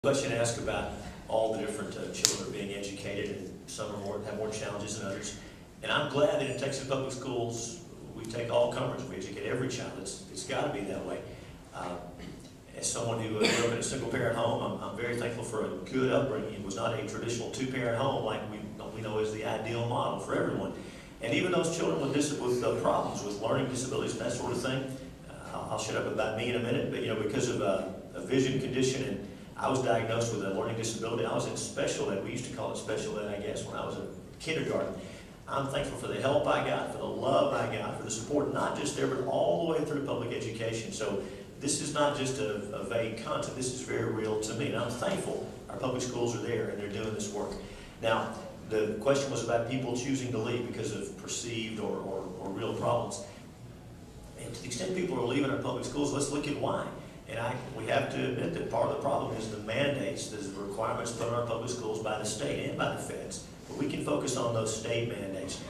Question asked about all the different children are being educated, and some are have more challenges than others. And I'm glad that in Texas public schools, we take all comers. We educate every child. It's got to be that way. As someone who grew up in a single-parent home, I'm very thankful for a good upbringing. It was not a traditional two-parent home like we know is the ideal model for everyone. And even those children with problems, with learning disabilities and that sort of thing, I'll shut up about me in a minute, but because of a vision condition, and I was diagnosed with a learning disability. I was in special ed. We used to call it special ed, I guess, when I was in kindergarten. I'm thankful for the help I got, for the love I got, for the support, not just there, but all the way through public education. So this is not just a vague concept. This is very real to me, and I'm thankful our public schools are there and they're doing this work. Now, the question was about people choosing to leave because of perceived or real problems. And to the extent people are leaving our public schools, let's look at why. And we have to admit that part of the problem is the mandates, the requirements put on our public schools by the state and by the feds. But we can focus on those state mandates,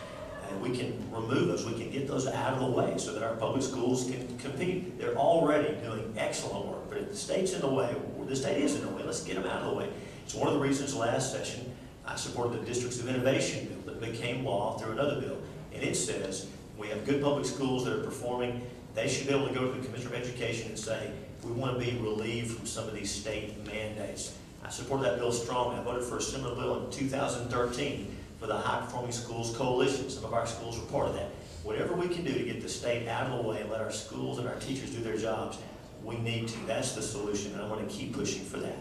and we can remove those. We can get those out of the way so that our public schools can compete. They're already doing excellent work, but if the state's in the way, or the state is in the way, let's get them out of the way. It's one of the reasons last session I supported the Districts of Innovation bill that became law through another bill. And it says we have good public schools that are performing. They should be able to go to the Commissioner of Education and say, we want to be relieved from some of these state mandates. I supported that bill strongly. I voted for a similar bill in 2013 for the High Performing Schools Coalition. Some of our schools were part of that. Whatever we can do to get the state out of the way and let our schools and our teachers do their jobs, we need to. That's the solution, and I want to keep pushing for that.